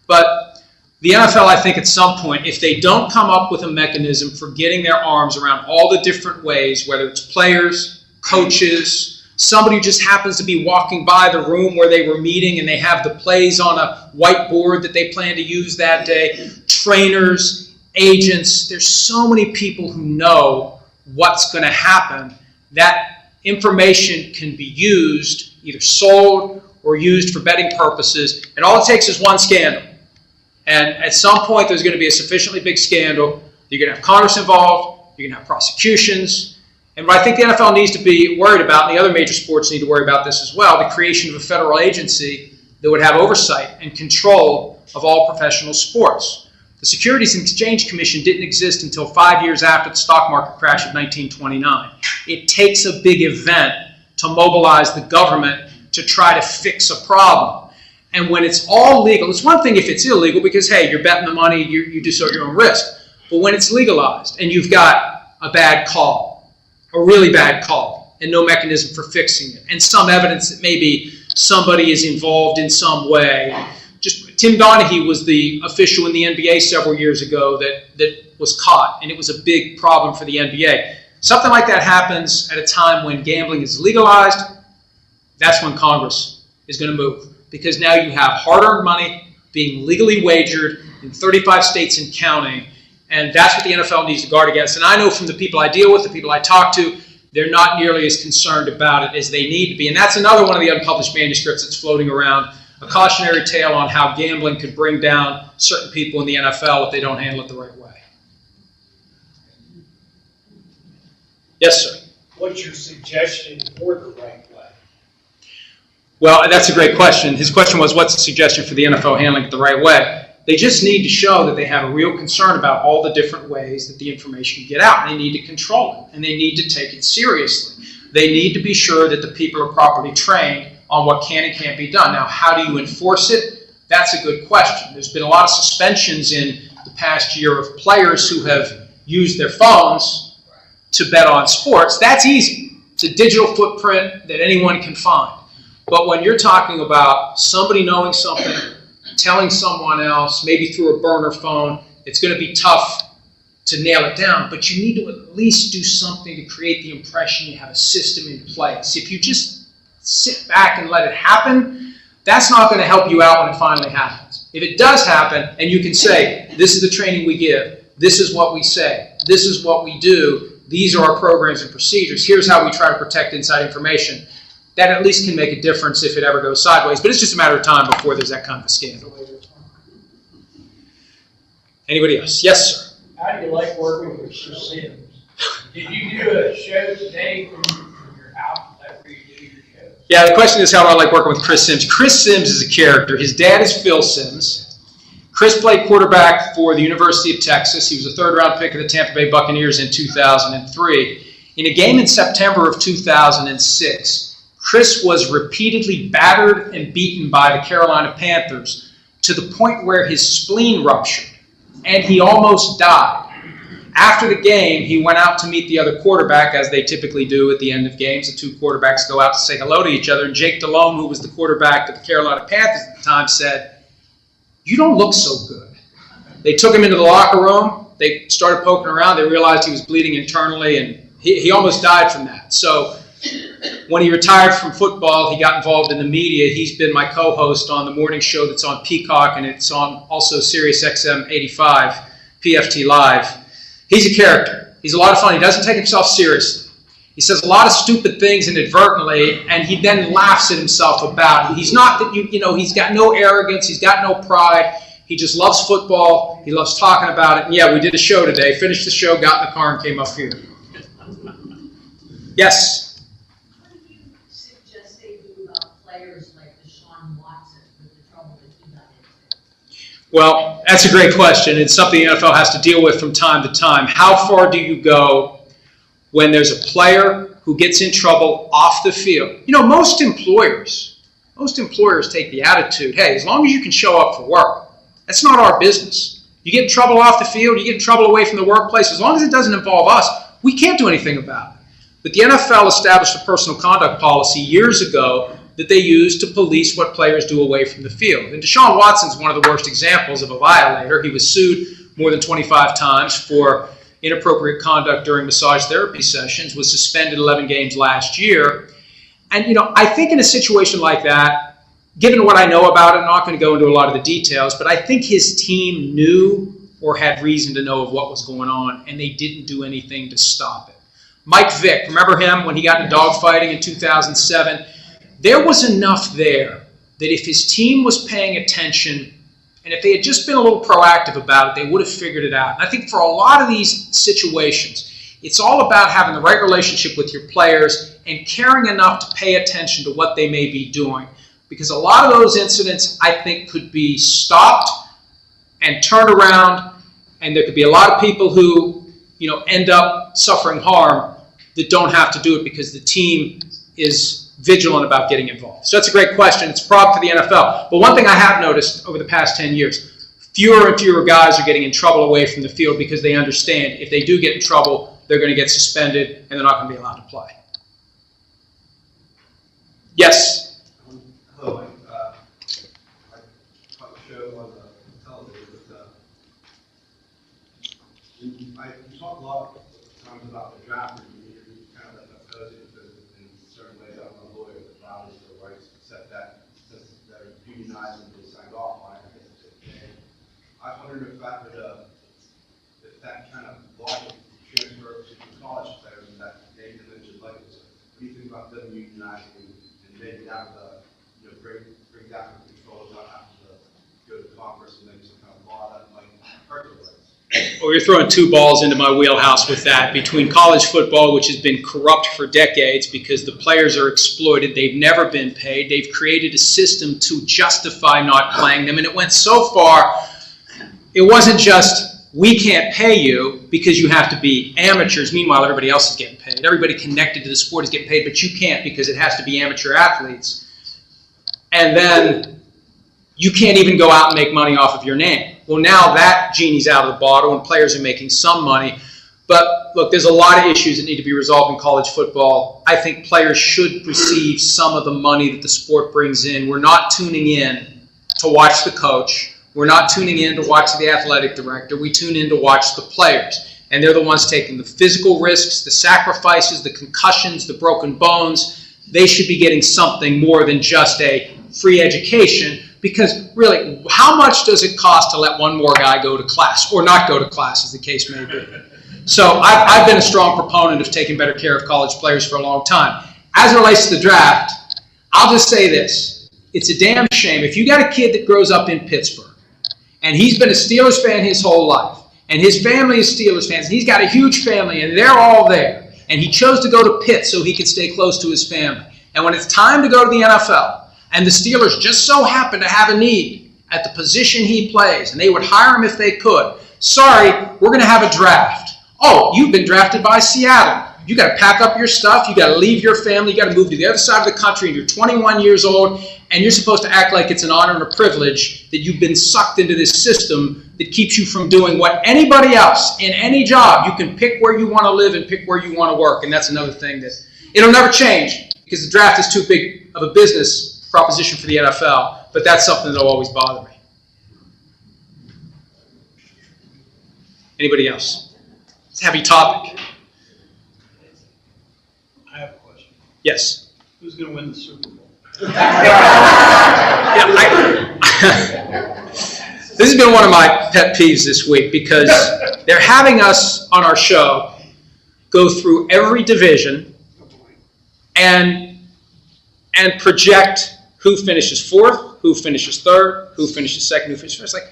But the NFL, I think at some point, if they don't come up with a mechanism for getting their arms around all the different ways, whether it's players, coaches, somebody who just happens to be walking by the room where they were meeting and they have the plays on a whiteboard that they plan to use that day, trainers, agents, there's so many people who know what's going to happen. That information can be used, either sold or used for betting purposes, and all it takes is one scandal. And at some point there's going to be a sufficiently big scandal. You're going to have Congress involved, you're going to have prosecutions. And what I think the NFL needs to be worried about, and the other major sports need to worry about this as well, the creation of a federal agency that would have oversight and control of all professional sports. The Securities and Exchange Commission didn't exist until 5 years after the stock market crash of 1929. It takes a big event to mobilize the government to try to fix a problem. And when it's all legal, it's one thing if it's illegal because, hey, you're betting the money, you do so at your own risk. But when it's legalized and you've got a bad call, a really bad call, and no mechanism for fixing it, and some evidence that maybe somebody is involved in some way. Just Tim Donaghy was the official in the NBA several years ago that was caught, and it was a big problem for the NBA. Something like that happens at a time when gambling is legalized. That's when Congress is going to move, because now you have hard-earned money being legally wagered in 35 states and counting. And that's what the NFL needs to guard against. And I know from the people I deal with, the people I talk to, they're not nearly as concerned about it as they need to be. And that's another one of the unpublished manuscripts that's floating around, a cautionary tale on how gambling could bring down certain people in the NFL if they don't handle it the right way. Yes, sir. What's your suggestion for the right way? Well, that's a great question. His question was, what's the suggestion for the NFL handling it the right way? They just need to show that they have a real concern about all the different ways that the information can get out. They need to control it, and they need to take it seriously. They need to be sure that the people are properly trained on what can and can't be done. Now, how do you enforce it? That's a good question. There's been a lot of suspensions in the past year of players who have used their phones to bet on sports. That's easy. It's a digital footprint that anyone can find. But when you're talking about somebody knowing something, telling someone else, maybe through a burner phone, it's going to be tough to nail it down, but you need to at least do something to create the impression you have a system in place. If you just sit back and let it happen, that's not going to help you out when it finally happens. If it does happen, and you can say, this is the training we give, this is what we say, this is what we do, these are our programs and procedures, here's how we try to protect inside information, that at least can make a difference if it ever goes sideways. But it's just a matter of time before there's that kind of a scandal. Anybody else? Yes, sir. How do you like working with Chris Sims? Did you do a show today from your house? Is that where you do your shows? Yeah, the question is how do I like working with Chris Sims? Chris Sims is a character. His dad is Phil Sims. Chris played quarterback for the University of Texas. He was a third-round pick of the Tampa Bay Buccaneers in 2003. In a game in September of 2006, Chris was repeatedly battered and beaten by the Carolina Panthers to the point where his spleen ruptured, and he almost died. After the game, he went out to meet the other quarterback, as they typically do at the end of games. The two quarterbacks go out to say hello to each other, and Jake Delhomme, who was the quarterback of the Carolina Panthers at the time, said, "You don't look so good." They took him into the locker room. They started poking around. They realized he was bleeding internally, and he almost died from that. So when he retired from football, he got involved in the media. He's been my co-host on the morning show that's on Peacock, and it's on also Sirius XM 85, PFT Live. He's a character. He's a lot of fun. He doesn't take himself seriously. He says a lot of stupid things inadvertently, and he then laughs at himself about it. He's not that he's got no arrogance. He's got no pride. He just loves football. He loves talking about it. And yeah, we did a show today. Finished the show, got in the car, and came up here. Yes. Well, that's a great question. It's something the NFL has to deal with from time to time. How far do you go when there's a player who gets in trouble off the field? You know, most employers take the attitude, hey, as long as you can show up for work, that's not our business. You get in trouble off the field, you get in trouble away from the workplace, as long as it doesn't involve us, we can't do anything about it. But the NFL established a personal conduct policy years ago that they use to police what players do away from the field. And Deshaun Watson's one of the worst examples of a violator. He was sued more than 25 times for inappropriate conduct during massage therapy sessions, was suspended 11 games last year. And, you know, I think in a situation like that, given what I know about it, I'm not going to go into a lot of the details, but I think his team knew or had reason to know of what was going on, and they didn't do anything to stop it. Mike Vick, remember him when he got into dogfighting in 2007? There was enough there that if his team was paying attention and if they had just been a little proactive about it, they would have figured it out. And I think for a lot of these situations, it's all about having the right relationship with your players and caring enough to pay attention to what they may be doing. Because a lot of those incidents, I think, could be stopped and turned around, and there could be a lot of people who, you know, end up suffering harm that don't have to do it because the team is vigilant about getting involved. So that's a great question. It's a problem for the NFL. But one thing I have noticed over the past 10 years, fewer and fewer guys are getting in trouble away from the field because they understand if they do get in trouble, they're going to get suspended and they're not going to be allowed to play. Yes? Hello, I caught the show on the television, but you talk a lot of times about the draft, and you kind of oppose it in certain ways. I'm a lawyer that values the rights, except that since they're unionized and they signed off on it, I guess it's okay. I wondered if that kind of logic transfers to college players and that they can mention like this. What do you think about them unionizing and maybe down the, you know, bring down the control, not have to go to Congress and make some kind of law that might hurt the rights? Well, you're throwing two balls into my wheelhouse with that. Between college football, which has been corrupt for decades because the players are exploited, they've never been paid, they've created a system to justify not playing them, and it went so far, it wasn't just, we can't pay you because you have to be amateurs. Meanwhile, everybody else is getting paid. Everybody connected to the sport is getting paid, but you can't because it has to be amateur athletes. And then you can't even go out and make money off of your name. Well, now that genie's out of the bottle and players are making some money. But look, there's a lot of issues that need to be resolved in college football. I think players should receive some of the money that the sport brings in. We're not tuning in to watch the coach. We're not tuning in to watch the athletic director. We tune in to watch the players. And they're the ones taking the physical risks, the sacrifices, the concussions, the broken bones. They should be getting something more than just a free education. Because really, how much does it cost to let one more guy go to class or not go to class, as the case may be? So I've been a strong proponent of taking better care of college players for a long time. As it relates to the draft, I'll just say this. It's a damn shame. If you got a kid that grows up in Pittsburgh, and he's been a Steelers fan his whole life, and his family is Steelers fans, and he's got a huge family, and they're all there, and he chose to go to Pitt so he could stay close to his family. And when it's time to go to the NFL, and the Steelers just so happen to have a need at the position he plays, and they would hire him if they could, sorry, we're going to have a draft. Oh, you've been drafted by Seattle. You got to pack up your stuff. You got to leave your family. You got to move to the other side of the country, and you're 21 years old, and you're supposed to act like it's an honor and a privilege that you've been sucked into this system that keeps you from doing what anybody else in any job. You can pick where you want to live and pick where you want to work, and that's another thing that it'll never change because the draft is too big of a business proposition for the NFL, but that's something that'll always bother me. Anybody else? It's a heavy topic. I have a question. Yes. Who's going to win the Super Bowl? This has been one of my pet peeves this week because they're having us on our show go through every division and project who finishes fourth, who finishes third, who finishes second, who finishes first. Like,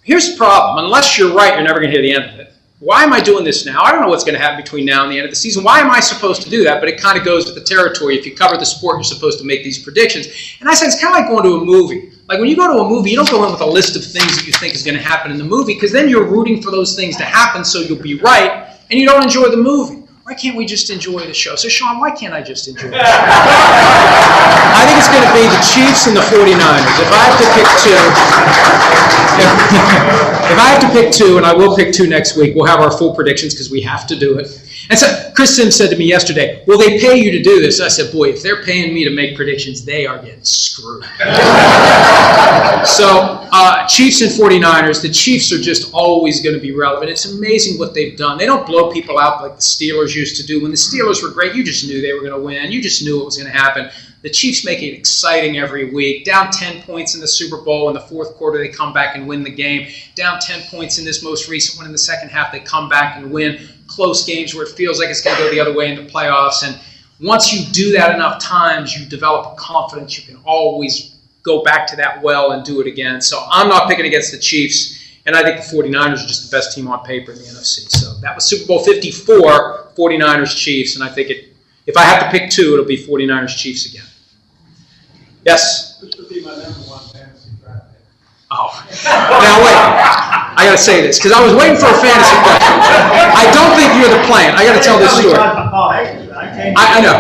here's the problem. Unless you're right, you're never going to hear the end of it. why am I doing this now? I don't know what's going to happen between now and the end of the season. Why am I supposed to do that? But it kind of goes with the territory. If you cover the sport, you're supposed to make these predictions. And I said, it's kind of like going to a movie. Like when you go to a movie, you don't go in with a list of things that you think is going to happen in the movie, because then you're rooting for those things to happen so you'll be right, and you don't enjoy the movie. Why can't we just enjoy the show? So, Sean, why can't I just enjoy it? I think it's going to be the Chiefs and the 49ers. If I have to pick two, if I have to pick two, and I will pick two next week, we'll have our full predictions because we have to do it. And so Chris Sims said to me yesterday, will they pay you to do this? I said, boy, if they're paying me to make predictions, they are getting screwed. So, Chiefs and 49ers, the Chiefs are just always going to be relevant. It's amazing what they've done. They don't blow people out like the Steelers used to do. When the Steelers were great, you just knew they were going to win. You just knew what was going to happen. The Chiefs make it exciting every week. Down 10 points in the Super Bowl. In the fourth quarter, they come back and win the game. Down 10 points in this most recent one. In the second half, they come back and win. Close games where it feels like it's going to go the other way in the playoffs. And once you do that enough times, you develop a confidence. You can always go back to that well and do it again. So I'm not picking against the Chiefs. And I think the 49ers are just the best team on paper in the NFC. So that was Super Bowl 54, 49ers Chiefs. And I think if I have to pick two, it'll be 49ers Chiefs again. Yes? This would be my #1 fantasy draft pick. Oh. Now wait. I got to say this because I was waiting for a fantasy question. I don't think you're the plan. I got to tell this story. I know.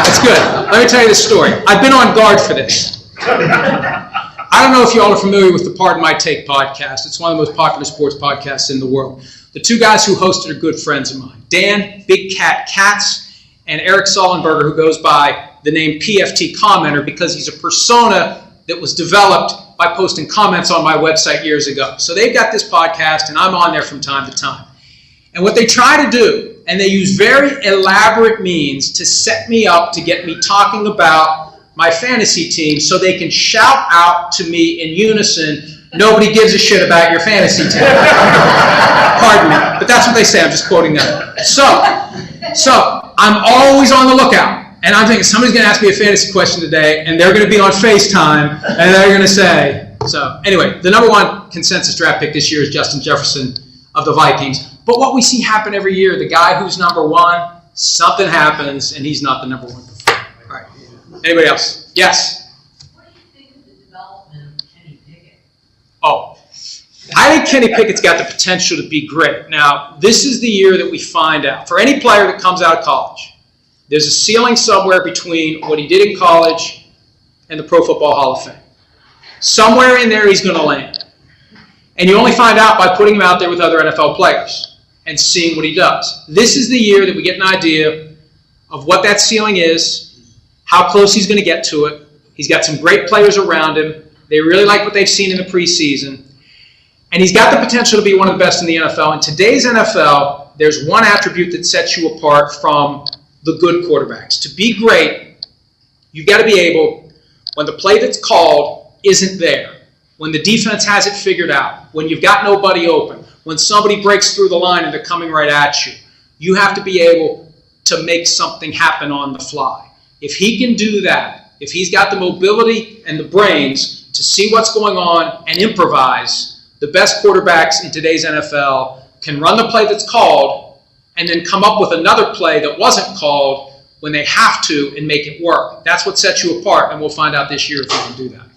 It's good. Let me tell you this story. I've been on guard for this. I don't know if you all are familiar with the Pardon My Take podcast. It's one of the most popular sports podcasts in the world. The two guys who host it are good friends of mine. Dan Big Cat Katz and Eric Sullenberger, who goes by the name PFT Commenter because he's a persona that was developed by posting comments on my website years ago. So they've got this podcast, and I'm on there from time to time. And what they try to do, and they use very elaborate means to set me up to get me talking about my fantasy team so they can shout out to me in unison, nobody gives a shit about your fantasy team. Pardon me, but that's what they say. I'm just quoting them. So I'm always on the lookout. And I'm thinking somebody's going to ask me a fantasy question today, and they're going to be on FaceTime, and they're going to say. So anyway, the #1 consensus draft pick this year is Justin Jefferson of the Vikings. But what we see happen every year, the guy who's #1, something happens, and he's not the #1 performer. All right. Anybody else? Yes? What do you think of the development of Kenny Pickett? Oh, I think Kenny Pickett's got the potential to be great. Now, this is the year that we find out. For any player that comes out of college, there's a ceiling somewhere between what he did in college and the Pro Football Hall of Fame. Somewhere in there he's going to land. And you only find out by putting him out there with other NFL players and seeing what he does. This is the year that we get an idea of what that ceiling is, how close he's going to get to it. He's got some great players around him. They really like what they've seen in the preseason. And he's got the potential to be one of the best in the NFL. In today's NFL, there's one attribute that sets you apart from the good quarterbacks. To be great, you've got to be able, when the play that's called isn't there, when the defense has it figured out, when you've got nobody open, when somebody breaks through the line and they're coming right at you, you have to be able to make something happen on the fly. If he can do that, if he's got the mobility and the brains to see what's going on and improvise, the best quarterbacks in today's NFL can run the play that's called and then come up with another play that wasn't called when they have to and make it work. That's what sets you apart, and we'll find out this year if you can do that.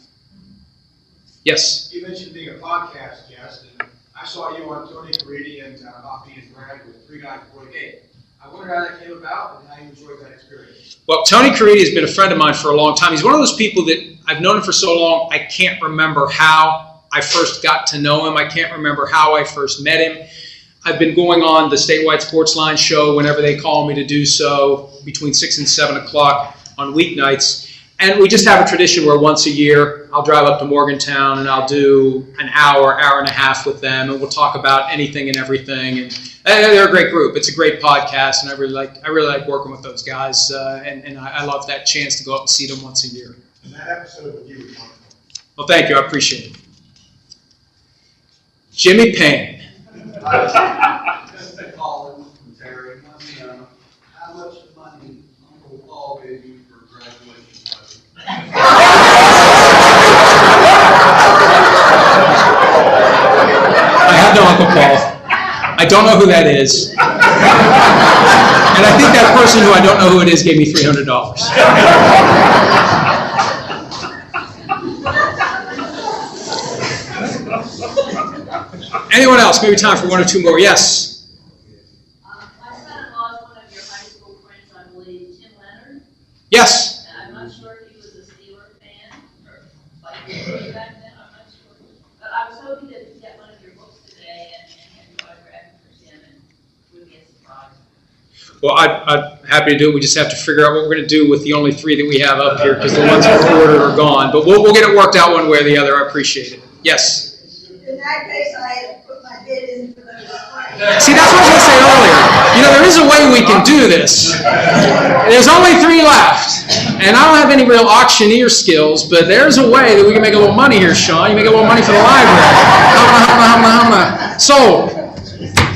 Yes? You mentioned being a podcast guest, and I saw you on Tony Caridi and Bob Peter's brand with 3 guys before the game. I wonder how that came about and how you enjoyed that experience. Well, Tony Caridi has been a friend of mine for a long time. He's one of those people that I've known him for so long, I can't remember how I first got to know him. I can't remember how I first met him. I've been going on the Statewide Sports Line show whenever they call me to do so between 6 and 7 o'clock on weeknights. And we just have a tradition where once a year I'll drive up to Morgantown and I'll do an hour, hour and a half with them, and we'll talk about anything and everything. And they're a great group. It's a great podcast, and I really like working with those guys. And I love that chance to go up and see them once a year. And that episode with you was wonderful. Well, thank you. I appreciate it. Jimmy Payne. Just to call in from Terry, let me know how much money Uncle Paul gave you for graduation money. I have no Uncle Paul. I don't know who that is. And I think that person who I don't know who it is gave me $300. Anyone else? Maybe time for one or two more. Yes? My son-in-law is one of your high school friends, I believe, Tim Leonard. Yes? And I'm not sure if he was a Steeler fan, like he was back then, I'm not sure. But I was hoping to get one of your books today and have you autograph it for him, and it would be a surprise. Well, I'm happy to do it. We just have to figure out what we're going to do with the only 3 that we have up here, because the ones that are ordered are gone. But we'll get it worked out one way or the other. I appreciate it. Yes? In that case, I had to put my bid in for those. See, that's what I was going to say earlier. You know, there is a way we can do this. There's only 3 left. And I don't have any real auctioneer skills, but there's a way that we can make a little money here, Sean. You make a little money for the library. Sold.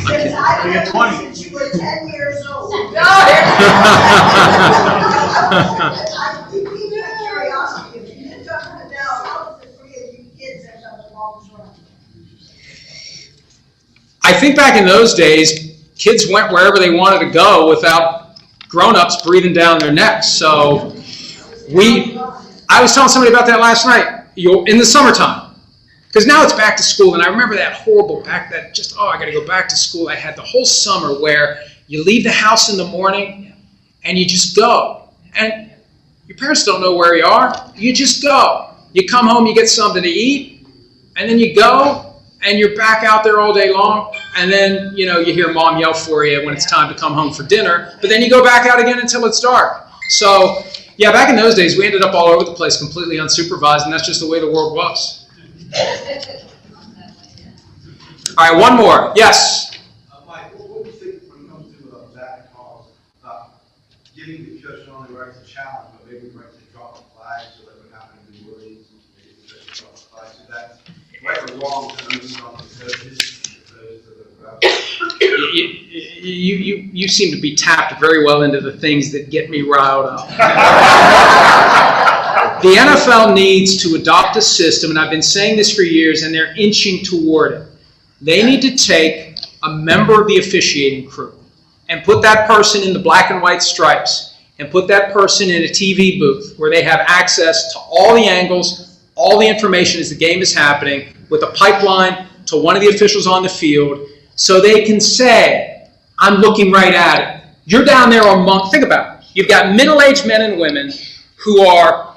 Since I've been since you were 10 years old. I keep my curiosity. If you didn't talk about now, how does the 3 of you kids end up along the run? I think back in those days, kids went wherever they wanted to go without grown-ups breathing down their necks. So I was telling somebody about that last night, in the summertime. Because now it's back to school, and I remember that horrible I got to go back to school. I had the whole summer where you leave the house in the morning, and you just go. And your parents don't know where you are. You just go. You come home, you get something to eat, and then you go, and you're back out there all day long, and then, you hear mom yell for you when it's time to come home for dinner, but then you go back out again until it's dark. So, yeah, back in those days, we ended up all over the place completely unsupervised, and that's just the way the world was. All right, one more. Yes? Mike, what do you think when it comes to that cause, giving the judge not only right to challenge, but maybe right to drop a flag so that what happened in New Orleans, maybe the judge drop a flag, so that right or wrong to understand the judges, You seem to be tapped very well into the things that get me riled up. The NFL needs to adopt a system, and I've been saying this for years, and they're inching toward it. They need to take a member of the officiating crew and put that person in the black and white stripes and put that person in a TV booth where they have access to all the angles, all the information as the game is happening, with a pipeline to one of the officials on the field, so they can say, I'm looking right at it. You're down there think about it. You've got middle-aged men and women who are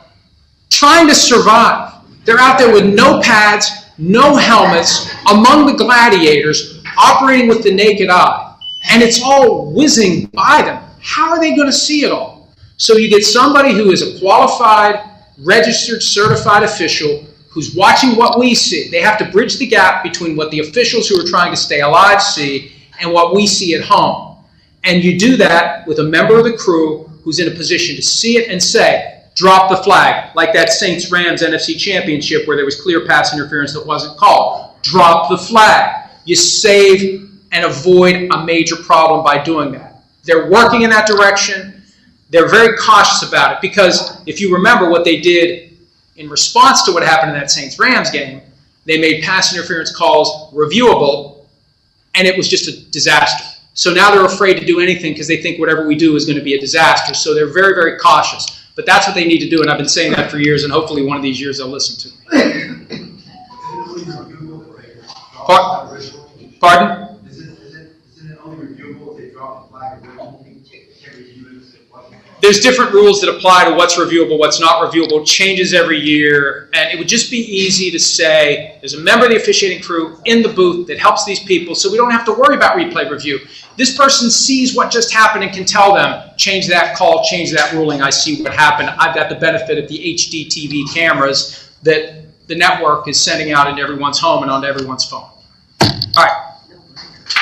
trying to survive. They're out there with no pads, no helmets, among the gladiators, operating with the naked eye. And it's all whizzing by them. How are they going to see it all? So you get somebody who is a qualified, registered, certified official who's watching what we see. They have to bridge the gap between what the officials who are trying to stay alive see and what we see at home. And you do that with a member of the crew who's in a position to see it and say, drop the flag, like that Saints-Rams NFC Championship where there was clear pass interference that wasn't called. Drop the flag. You save and avoid a major problem by doing that. They're working in that direction. They're very cautious about it because if you remember what they did in response to what happened in that Saints-Rams game, they made pass interference calls reviewable, and it was just a disaster. So now they're afraid to do anything because they think whatever we do is going to be a disaster. So they're very, very cautious. But that's what they need to do, and I've been saying that for years, and hopefully one of these years they'll listen to me. Pardon? Isn't it only reviewable if they drop the flag originally? There's different rules that apply to what's reviewable, what's not reviewable. It changes every year, and it would just be easy to say there's a member of the officiating crew in the booth that helps these people so we don't have to worry about replay review. This person sees what just happened and can tell them, change that call, change that ruling, I see what happened. I've got the benefit of the HD TV cameras that the network is sending out into everyone's home and onto everyone's phone. All right.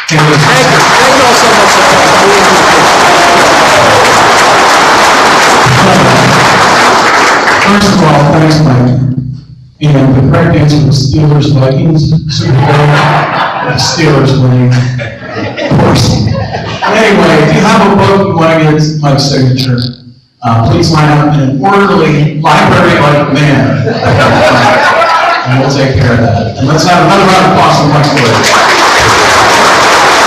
Thank you. Thank you all so much. First of all, thanks, Mike. And the correct answer was Steelers-Vikings Super Bowl. The Steelers winning. Of course. Anyway, if you have a book you want to get Mike's signature, please line up in an orderly, library-like manner. And we'll take care of that. And let's have another round of applause for Mike Florio.